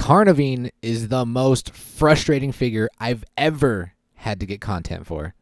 Carnivine is the most frustrating figure I've ever had to get content for.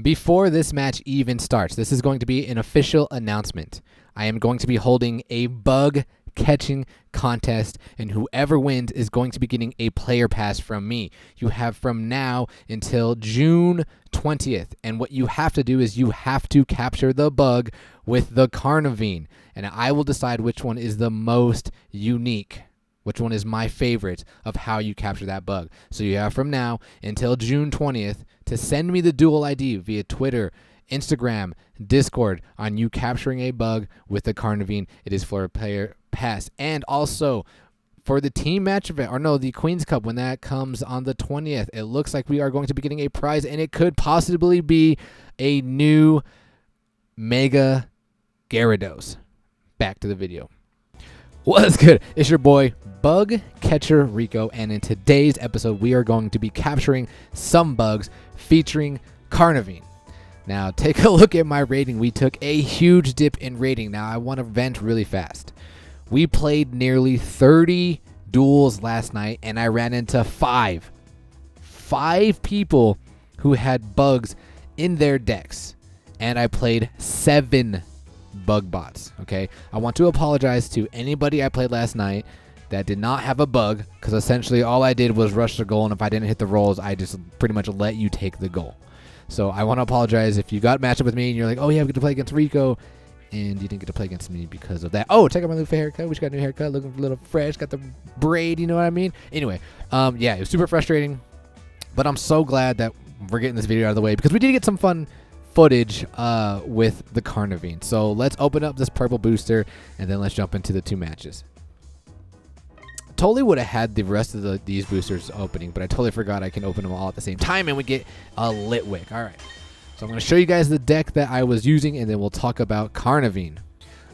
Before this match even starts, this is going to be an official announcement. I am going to be holding a bug catching contest, and whoever wins is going to be getting a player pass from me. You have from now until June 20th, and what you have to do is you have to capture the bug with the Carnivine, and I will decide which one is the most unique, which one is my favorite of how you capture that bug. So you have from now until June 20th to send me the Duel ID via Twitter, Instagram, Discord on you capturing a bug with the Carnivine. It is for a player pass. And also for the team match event, or no, the Queen's Cup, when that comes on the 20th, it looks like we are going to be getting a prize, and it could possibly be a new Mega Gyarados. Back to the video. What's good? It's your boy Bug Catcher Rico, and in today's episode we are going to be capturing some bugs featuring Carnivine. Now take a look at my rating. We took a huge dip in rating. Now I want to vent really fast. We played nearly 30 duels last night, and I ran into five people who had bugs in their decks, and I played 7 bug bots. Okay, I want to apologize to anybody I played last night that did not have a bug, because essentially all I did was rush the goal, and if I didn't hit the rolls, I just pretty much let you take the goal. So I want to apologize if you got matched up with me and you're like, oh yeah, we get to play against Rico, and you didn't get to play against me because of that. Oh, check out my new haircut. We just got a new haircut, looking a little fresh, got the braid, you know what I mean? Anyway, yeah, it was super frustrating, but I'm so glad that we're getting this video out of the way, because we did get some fun footage with the Carnivine. So let's open up this purple booster, and then let's jump into the 2 matches. Totally would have had the rest of these boosters opening, but I totally forgot I can open them all at the same time, and we get a Litwick. All right, so I'm going to show you guys the deck that I was using, and then we'll talk about Carnivine.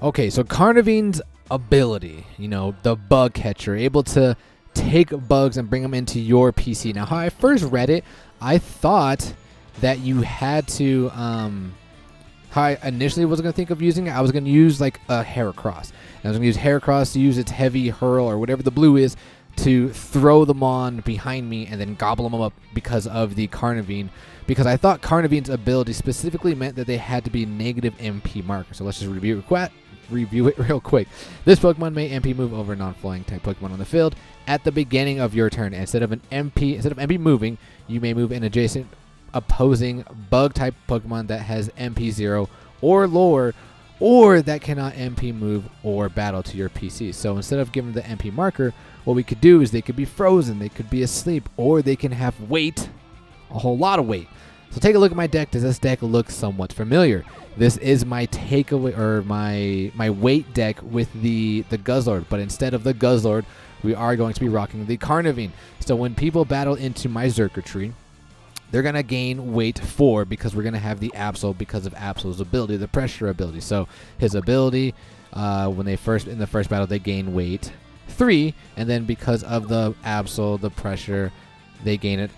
Okay, so Carnivine's ability, you know, the bug catcher, able to take bugs and bring them into your PC. Now, how I first read it, I thought that you had to, how I initially was going to think of using it, I was going to use like a Heracross. I was going to use Heracross to use its heavy hurl, or whatever the blue is, to throw them on behind me and then gobble them up because of the Carnivine. Because I thought Carnivine's ability specifically meant that they had to be negative MP markers. So let's just review it real quick. This Pokemon may MP move over non-flying type Pokemon on the field at the beginning of your turn. Instead of MP moving, you may move an adjacent opposing bug type Pokemon that has MP 0 or lower, or that cannot MP move or battle to your PC. So instead of giving the MP marker, what we could do is they could be frozen, they could be asleep, or they can have weight, a whole lot of weight. So take a look at my deck. Does this deck look somewhat familiar? This is my takeaway, or my weight deck with the Guzzlord, but instead of the Guzzlord, we are going to be rocking the Carnivine. So when people battle into my Xurkitree, they're going to gain weight 4, because we're going to have the Absol because of Absol's ability, the pressure ability. So his ability, when they in the first battle, they gain weight 3, and then because of the Absol, the pressure, they gain it,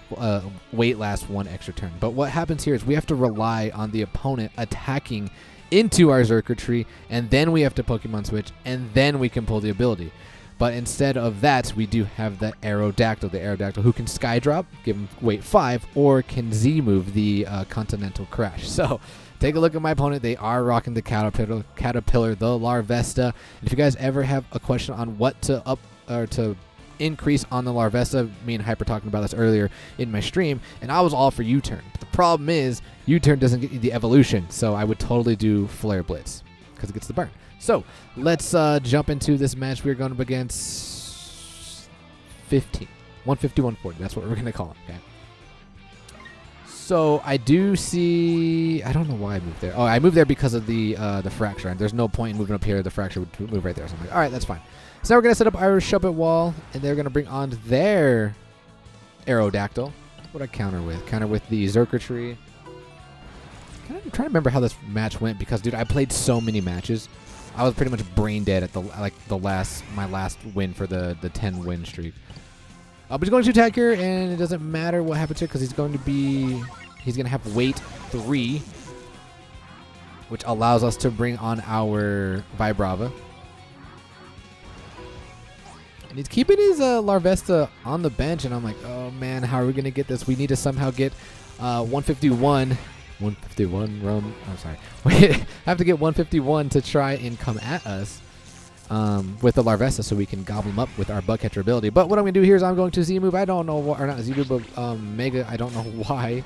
weight lasts 1 extra turn. But what happens here is we have to rely on the opponent attacking into our Xurkitree, and then we have to Pokemon switch, and then we can pull the ability. But instead of that, we do have the Aerodactyl, who can Skydrop, give him weight 5, or can Z-move, the Continental Crash. So take a look at my opponent. They are rocking the Caterpillar, the Larvesta. And if you guys ever have a question on what to up or to increase on the Larvesta, me and Hyper talking about this earlier in my stream, and I was all for U-turn. But the problem is U-turn doesn't get you the evolution, so I would totally do Flare Blitz because it gets the burn. So let's jump into this match. We're going up against 150, 140. That's what we're going to call it. Okay. So I do see. I don't know why I moved there. Oh, I moved there because of the fracture. And there's no point in moving up here. The fracture would move right there. So I'm like, all right, that's fine. So now we're going to set up our Shuppet Wall, and they're going to bring on their Aerodactyl. What would I counter with? Counter with the Xurkitree. I'm trying to remember how this match went, because, dude, I played so many matches. I was pretty much brain dead at my last win for the 10 win streak. But he's going to attack here, and it doesn't matter what happens here because he's going to be He's going to have weight 3, which allows us to bring on our Vibrava. And he's keeping his Larvesta on the bench, and I'm like, oh man, how are we going to get this? We need to somehow get 151. 151 roam. I'm sorry. We have to get 151 to try and come at us with the Larvesta so we can gobble them up with our bug catcher ability. But what I'm going to do here is I'm going to Z-move. I don't know why, or not Z-move, but Mega. I don't know why.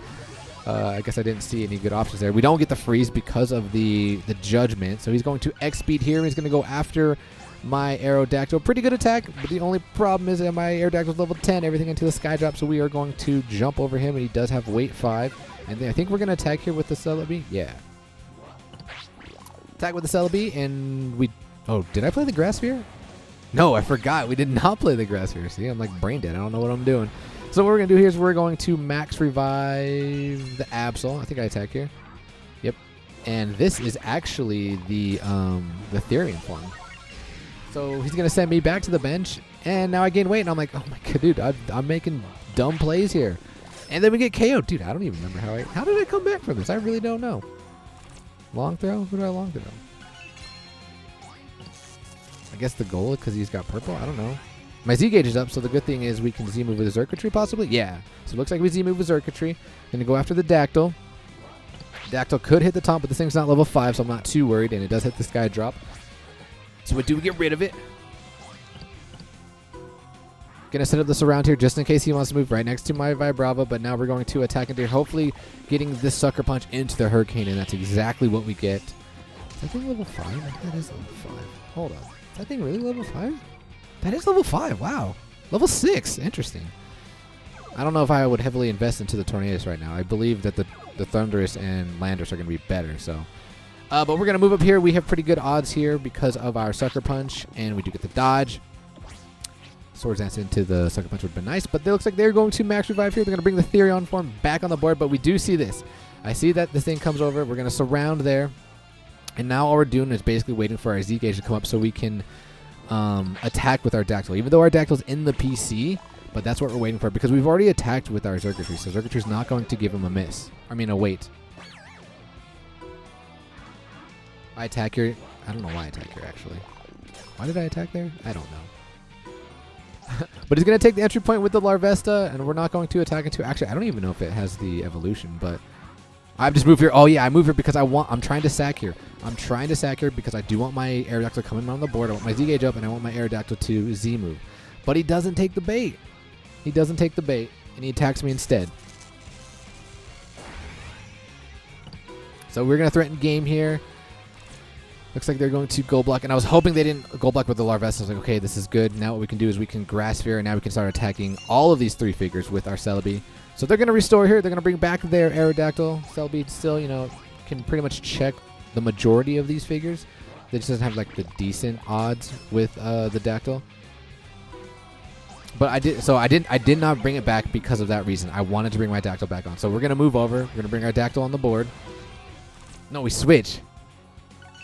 I guess I didn't see any good options there. We don't get the freeze because of the judgment. So he's going to X-speed here. And he's going to go after my Aerodactyl. Pretty good attack, but the only problem is that my Aerodactyl is level 10, everything into the sky drop, so we are going to jump over him, and he does have weight 5. And then I think we're going to attack here with the Celebi. Yeah. Attack with the Celebi, and we... Oh, did I play the Grass Sphere? No, I forgot. We did not play the Grass Sphere. See, I'm like brain dead. I don't know what I'm doing. So what we're going to do here is we're going to max revive the Absol. I think I attack here. Yep. And this is actually the Therian form. So he's going to send me back to the bench, and now I gain weight, and I'm like, oh my god, dude, I'm making dumb plays here. And then we get KO'd. Dude, I don't even remember how did I come back from this? I really don't know. Long throw? Who did I long throw? I guess the goal because he's got purple? I don't know. My Z gauge is up, so the good thing is we can Z-move with Xurkitree possibly? Yeah. So it looks like we Z-move with Xurkitree. Going to go after the Dactyl. Dactyl could hit the top, but this thing's not level 5, so I'm not too worried, and it does hit the sky drop. So we do get rid of it. Gonna set up the surround here just in case he wants to move right next to my Vibrava, but now we're going to attack into hopefully getting this Sucker Punch into the Hurricane, and that's exactly what we get. Is that thing level 5? That is level 5. Hold on. Is that thing really level 5? That is level 5. Wow. Level 6. Interesting. I don't know if I would heavily invest into the Tornadus right now. I believe that the Thundurus and Landorus are going to be better, so... but we're going to move up here. We have pretty good odds here because of our Sucker Punch, and we do get the dodge. Swords Dance into the Sucker Punch would have been nice, but it looks like they're going to max revive here. They're going to bring the Therion form back on the board, but we do see this. I see that this thing comes over. We're going to surround there, and now all we're doing is basically waiting for our Z gauge to come up so we can attack with our Dactyl, even though our Dactyl's in the PC, but that's what we're waiting for because we've already attacked with our Xurkitree, so Xurkitree's not going to give him a miss. I mean, a wait. I attack here. I don't know why I attack here, actually. Why did I attack there? I don't know. But he's going to take the entry point with the Larvesta, and we're not going to attack into... Actually, I don't even know if it has the evolution, but... I've just moved here. Oh, yeah, I move here because I'm trying to sack here. I'm trying to sack here because I do want my Aerodactyl coming on the board. I want my Z-Gauge up, and I want my Aerodactyl to Z-move. But he doesn't take the bait. He doesn't take the bait, and he attacks me instead. So we're going to threaten game here. Looks like they're going to Gold Block, and I was hoping they didn't Gold Block with the Larvesta. I was like, okay, this is good. Now what we can do is we can Grass Sphere, and now we can start attacking all of these 3 figures with our Celebi. So they're going to restore here. They're going to bring back their Aerodactyl. Celebi still, you know, can pretty much check the majority of these figures. They just doesn't have, like, the decent odds with the Dactyl. But I did not bring it back because of that reason. I wanted to bring my Dactyl back on. So we're going to move over. We're going to bring our Dactyl on the board. No, we switch.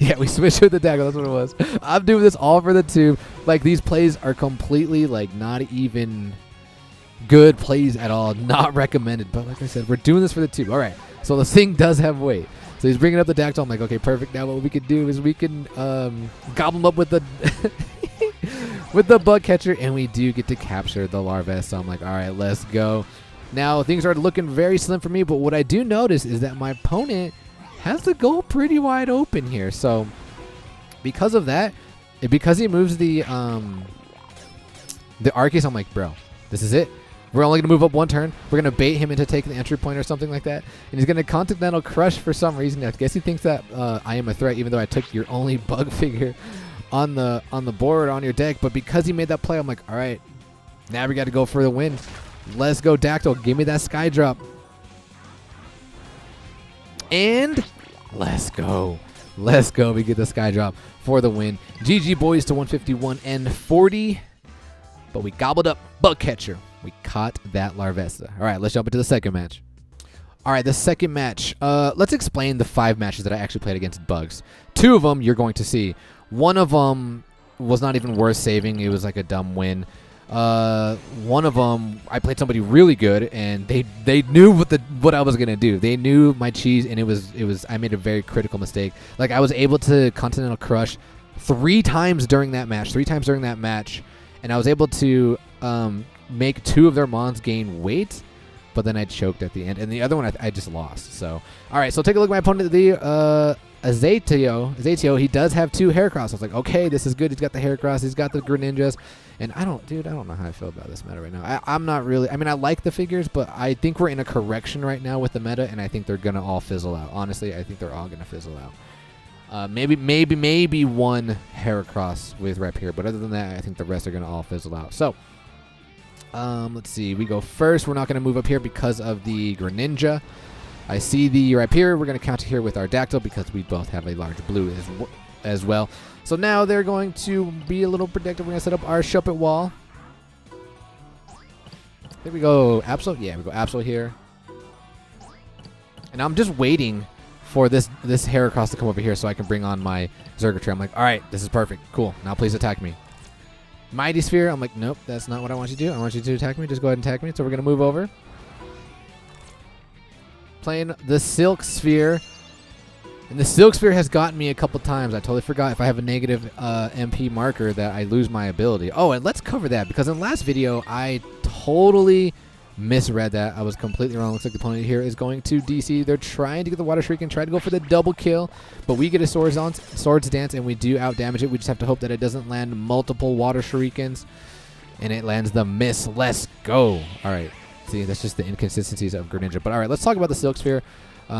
Yeah, we switched with the Dactyl. That's what it was. I'm doing this all for the tube. Like, these plays are completely, like, not even good plays at all. Not recommended. But like I said, we're doing this for the tube. All right. So the thing does have weight. So he's bringing up the Dactyl. I'm like, okay, perfect. Now what we can do is we can gobble him up with the with the bug catcher, and we do get to capture the Larvesta. So I'm like, all right, let's go. Now things are looking very slim for me, but what I do notice is that my opponent has the goal pretty wide open here. So because of that, because he moves the Arceus, I'm like, bro, this is it. We're only going to move up 1 turn. We're going to bait him into taking the entry point or something like that. And he's going to Continental Crush for some reason. I guess he thinks that I am a threat, even though I took your only bug figure on the board on your deck. But because he made that play, I'm like, all right, now we got to go for the win. Let's go, Dactyl. Give me that Sky Drop. And let's go. Let's go. We get the Sky Drop for the win. GG, boys, to 151 and 40. But we gobbled up Bug Catcher. We caught that Larvesta. All right, let's jump into the second match. All right, the second match. Let's explain the 5 matches that I actually played against bugs. 2 of them you're going to see. One of them was not even worth saving. It was like a dumb win. One of them, I played somebody really good, and they knew what I was gonna do. They knew my cheese, and it was. I made a very critical mistake. Like, I was able to Continental Crush 3 times during that match. 3 times during that match, and I was able to make 2 of their mons gain weight. But then I choked at the end, and the other one I just lost. So, all right. So take a look at my opponent, the Azatio. He does have 2 Heracross. I was like, okay, this is good. He's got the Heracross. He's got the Greninjas. And I don't know how I feel about this meta right now. I'm not really. I mean, I like the figures, but I think we're in a correction right now with the meta, and I think they're gonna all fizzle out. Honestly, I think they're all gonna fizzle out. Maybe one Heracross with rep here, but other than that, I think the rest are gonna all fizzle out. So. Let's see. We go first. We're not going to move up here because of the Greninja. I see the right here. We're going to counter here with our Dactyl because we both have a large blue as well. So now they're going to be a little protective. We're going to set up our Shuppet wall. There we go. Absol. Yeah, we go Absol here. And I'm just waiting for this Heracross to come over here so I can bring on my Zergotray. I'm like, all right, this is perfect. Cool. Now please attack me. Mighty Sphere, I'm like, nope, that's not what I want you to do. I want you to attack me. Just go ahead and attack me. So we're going to move over. Playing the Silk Sphere. And the Silk Sphere has gotten me a couple times. I totally forgot if I have a negative MP marker that I lose my ability. Oh, and let's cover that because in the last video, I totally misread that. I was completely wrong. Looks like the opponent here is going to DC. They're trying to get the Water Shriek and try to go for the double kill, but we get a Swords Dance and we do out damage it. We just have to hope that it doesn't land multiple Water Shurikens, and it lands the miss. Let's go. All right. See, that's just the inconsistencies of Greninja. But all right, let's talk about the Silk Sphere.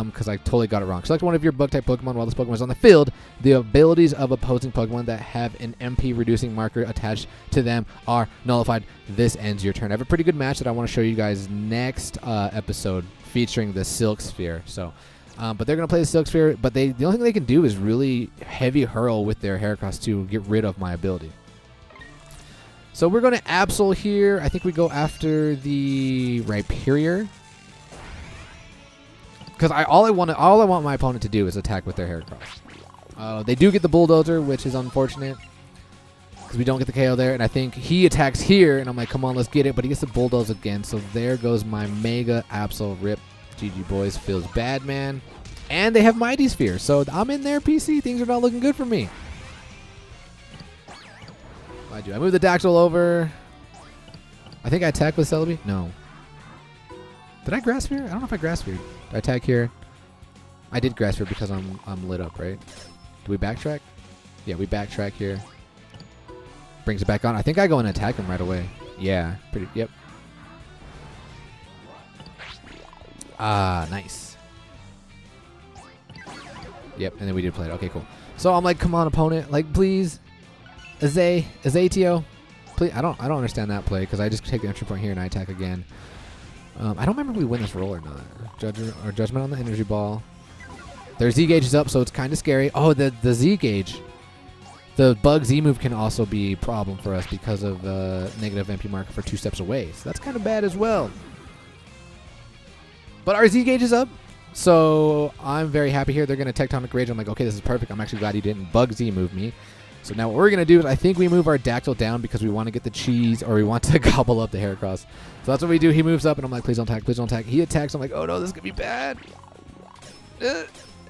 Because I totally got it wrong. Select one of your Bug-type Pokemon while this Pokemon is on the field. The abilities of opposing Pokemon that have an MP reducing marker attached to them are nullified. This ends your turn. I have a pretty good match that I want to show you guys next episode featuring the Silk Sphere. So, but they're going to play the Silk Sphere, but the only thing they can do is really heavy hurl with their Heracross to get rid of my ability. So we're going to Absol here. I think we go after the Rhyperior. Because all I want my opponent to do is attack with their Heracross. They do get the Bulldozer, which is unfortunate because we don't get the KO there. And I think he attacks here, and I'm like, come on, let's get it. But he gets the Bulldoze again. So there goes my Mega Absol. Rip. GG boys. Feels bad, man. And they have Mighty Sphere. So I'm in their PC. Things are not looking good for me. Why'd you? I moved the Dactyl over. I think I attacked with Celebi. No. Did I Grass Sphere? I don't know if I Grass Sphere. I attack here. I did Grass Sphere because I'm lit up, right? Do we backtrack? Yeah, we backtrack here. Brings it back on. I think I go and attack him right away. Yeah, pretty. Yep. Ah, nice. Yep, and then we did play it. Okay, cool. So I'm like, come on, opponent, like please, Azatio, please. I don't understand that play because I just take the entry point here and I attack again. I don't remember if we win this roll or not. Judgment on the energy ball. Their Z gauge is up, so it's kind of scary. Oh, the Z gauge. The Bug Z move can also be a problem for us because of negative MP marker for 2 steps away. So that's kind of bad as well. But our Z gauge is up, so I'm very happy here. They're going to Tectonic Rage. I'm like, okay, this is perfect. I'm actually glad he didn't Bug Z move me. So now what we're going to do is I think we move our Dactyl down because we want to get the cheese or we want to gobble up the Heracross. So that's what we do. He moves up and I'm like, please don't attack, please don't attack. He attacks. I'm like, oh no, this is going to be bad.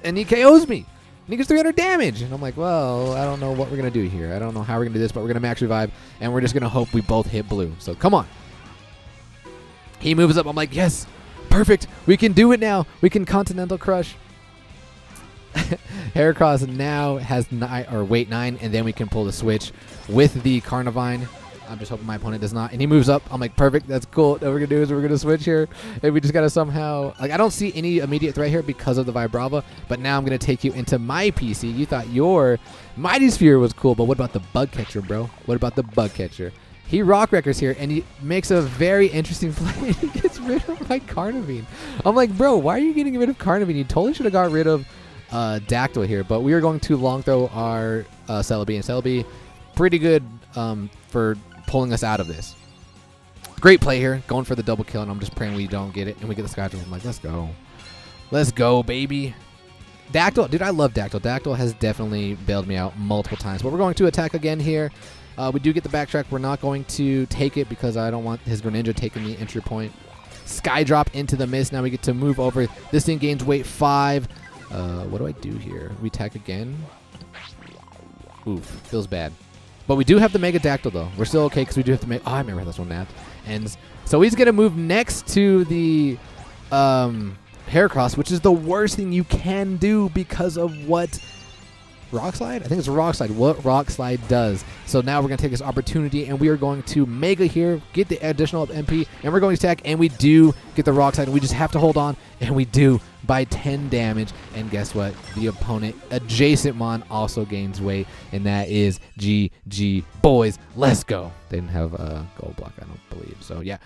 And he KOs me. And he gets 300 damage. And I'm like, well, I don't know what we're going to do here. I don't know how we're going to do this, but we're going to max revive. And we're just going to hope we both hit blue. So come on. He moves up. I'm like, yes, perfect. We can do it now. We can Continental Crush. Heracross now has weight 9, and then we can pull the switch with the Carnivine. I'm just hoping my opponent does not. And he moves up. I'm like, perfect. That's cool. What we're going to do is we're going to switch here. And we just got to somehow... Like, I don't see any immediate threat here because of the Vibrava. But now I'm going to take you into my PC. You thought your Mighty Sphere was cool. But what about the Bug Catcher, bro? What about the Bug Catcher? He Rock Wreckers here, and he makes a very interesting play. He gets rid of my Carnivine. I'm like, bro, why are you getting rid of Carnivine? You totally should have got rid of Dactyl here. But we are going to long throw our Celebi. And Celebi, pretty good for pulling us out of this. Great play here. Going for the double kill, and I'm just praying we don't get it. And we get the Sky Drill. I'm like, let's go. Let's go, baby. Dactyl, dude, I love Dactyl. Dactyl has definitely bailed me out multiple times. But we're going to attack again here. We do get the backtrack. We're not going to take it because I don't want his Greninja taking the entry point. Sky drop into the mist. Now we get to move over. This thing gains weight 5. What do I do here? We attack again. Oof, feels bad. But we do have the Mega Dactyl, though. We're still okay because we do have to make... Oh, I remember this one now. And so he's going to move next to the Heracross, which is the worst thing you can do because of what... Rock Slide? I think it's Rock Slide. What Rock Slide does. So now we're going to take this opportunity, and we are going to Mega here, get the additional MP, and we're going to attack, and we do get the Rock Slide. And we just have to hold on, and we do by 10 damage. And guess what? The opponent, adjacent Mon, also gains weight, and that is GG. Boys, let's go. They didn't have a gold block, I don't believe. So, yeah.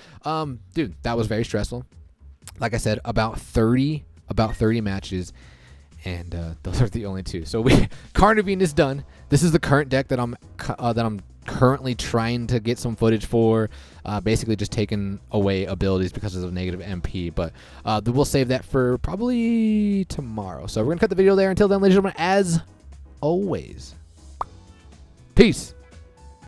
Dude, that was very stressful. Like I said, about 30 matches. And those are the only 2. So Carnivine is done. This is the current deck that I'm currently trying to get some footage for. Basically just taking away abilities because of negative MP. But we'll save that for probably tomorrow. So we're gonna cut the video there. Until then, ladies and gentlemen, as always, peace.